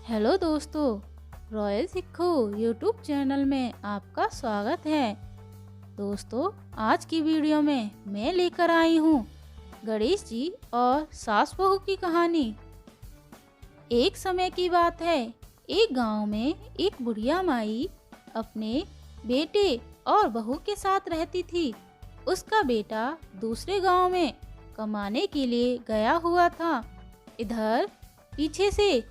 Hello दोस्तों, royal सिक्खो YouTube channel में आपका स्वागत है। दोस्तों, आज की वीडियो में मैं लेकर आई हूँ गणेश जी और सास बहू की कहानी। एक समय की बात है, एक गांव में एक बुढ़िया माई अपने बेटे और बहू के साथ रहती थी। उसका बेटा दूसरे गांव में कमाने के लिए गया हुआ था। इधर पीछे से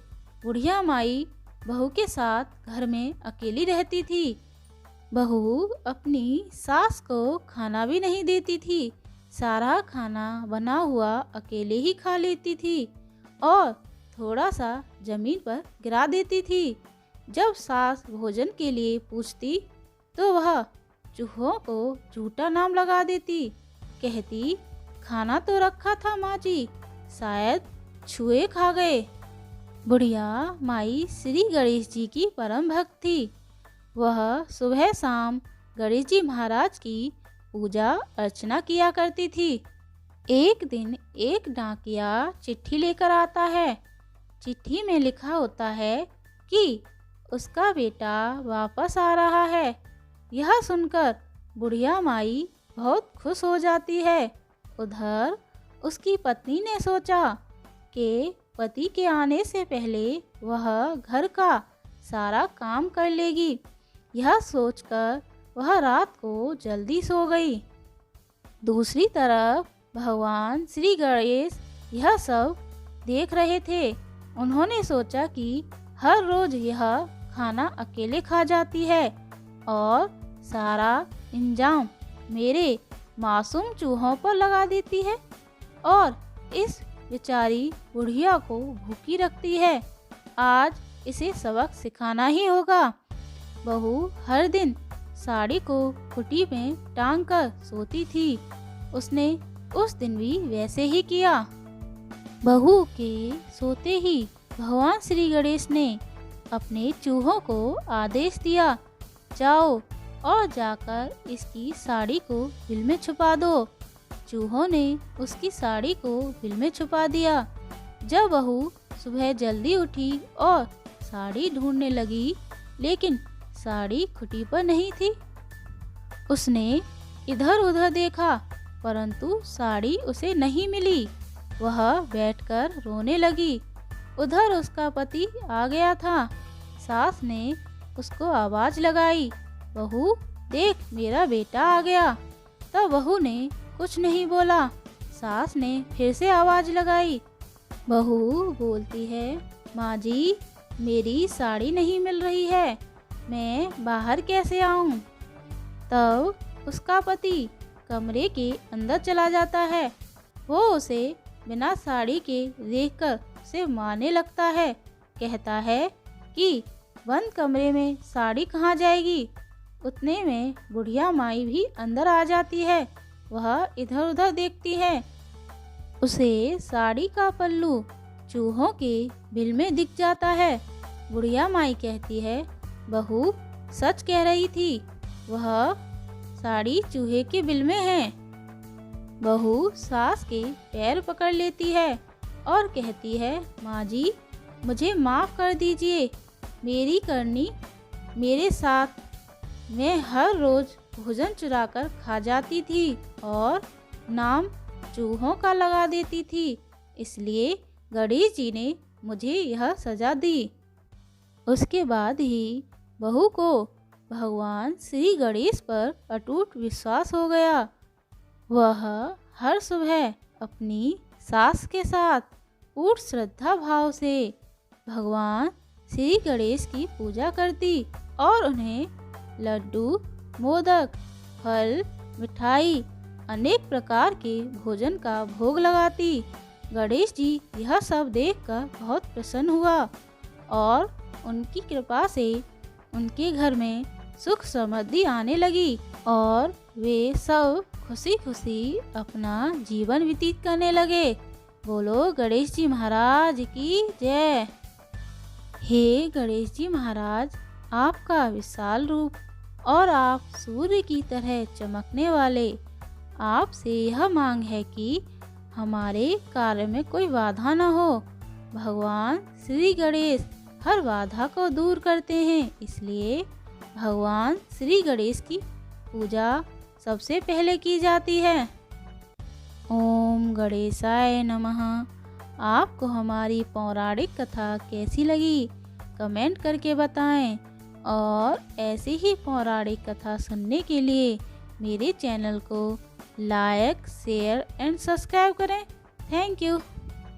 बुढ़िया माई बहू के साथ घर में अकेली रहती थी। बहू अपनी सास को खाना भी नहीं देती थी। सारा खाना बना हुआ अकेले ही खा लेती थी और थोड़ा सा जमीन पर गिरा देती थी। जब सास भोजन के लिए पूछती तो वह चूहों को झूठा नाम लगा देती। कहती, खाना तो रखा था माँ जी, शायद चूहे खा गए। बुढ़िया माई श्री गणेश जी की परम भक्त थी। वह सुबह शाम गणेश जी महाराज की पूजा अर्चना किया करती थी। एक दिन एक डाकिया चिट्ठी लेकर आता है। चिट्ठी में लिखा होता है कि उसका बेटा वापस आ रहा है। यह सुनकर बुढ़िया माई बहुत खुश हो जाती है। उधर उसकी पत्नी ने सोचा कि पति के आने से पहले वह घर का सारा काम कर लेगी। यह सोचकर वह रात को जल्दी सो गई। दूसरी तरफ भगवान श्री गणेश यह सब देख रहे थे। उन्होंने सोचा कि हर रोज यह खाना अकेले खा जाती है और सारा इंजाम मेरे मासूम चूहों पर लगा देती है और इस बेचारी बुढ़िया को भूखी रखती है। आज इसे सबक सिखाना ही होगा। बहू हर दिन साड़ी को खुटी में टांग कर सोती थी। उसने उस दिन भी वैसे ही किया। बहू के सोते ही भगवान श्री गणेश ने अपने चूहों को आदेश दिया, जाओ और जाकर इसकी साड़ी को बिल में छुपा दो। चूहों ने उसकी साड़ी को बिल में छुपा दिया। जब बहू सुबह जल्दी उठी और साड़ी ढूंढने लगी, लेकिन साड़ी खुटी पर नहीं थी। उसने इधर उधर देखा, परंतु साड़ी उसे नहीं मिली। वह बैठकर रोने लगी। उधर उसका पति आ गया था। सास ने उसको आवाज लगाई, बहू देख, मेरा बेटा आ गया। तब बहू ने कुछ नहीं बोला। सास ने फिर से आवाज लगाई। बहू बोलती है, माँ जी, मेरी साड़ी नहीं मिल रही है, मैं बाहर कैसे आऊँ? तब उसका पति कमरे के अंदर चला जाता है। वो उसे बिना साड़ी के देखकर उसे मारने लगता है। कहता है कि बंद कमरे में साड़ी कहाँ जाएगी? उतने में बुढ़िया माई भी अंदर आ जाती है। वह इधर उधर देखती है। उसे साड़ी का पल्लू चूहों के बिल में दिख जाता है। बुढ़िया माई कहती है, बहू सच कह रही थी, वह साड़ी चूहे के बिल में है। बहू सास के पैर पकड़ लेती है और कहती है, माँ जी, मुझे माफ़ कर दीजिए। मेरी करनी मेरे साथ, मैं हर रोज भोजन चुराकर खा जाती थी और नाम चूहों का लगा देती थी, इसलिए गणेश जी ने मुझे यह सजा दी। उसके बाद ही बहू को भगवान श्री गणेश पर अटूट विश्वास हो गया। वह हर सुबह अपनी सास के साथ पूर्ण श्रद्धा भाव से भगवान श्री गणेश की पूजा करती और उन्हें लड्डू, मोदक, फल, मिठाई, अनेक प्रकार के भोजन का भोग लगाती। गणेश जी यह सब देखकर बहुत प्रसन्न हुआ और उनकी कृपा से उनके घर में सुख समृद्धि आने लगी और वे सब खुशी खुशी अपना जीवन व्यतीत करने लगे। बोलो गणेश जी महाराज की जय। हे गणेश जी महाराज, आपका विशाल रूप और आप सूर्य की तरह चमकने वाले, आपसे यह मांग है कि हमारे कार्य में कोई बाधा न हो। भगवान श्री गणेश हर बाधा को दूर करते हैं। इसलिए भगवान श्री गणेश की पूजा सबसे पहले की जाती है। ओम गणेशाय नमः। आपको हमारी पौराणिक कथा कैसी लगी कमेंट करके बताएं और ऐसी ही पौराणिक कथा सुनने के लिए मेरे चैनल को लाइक, शेयर एंड सब्सक्राइब करें। Thank you.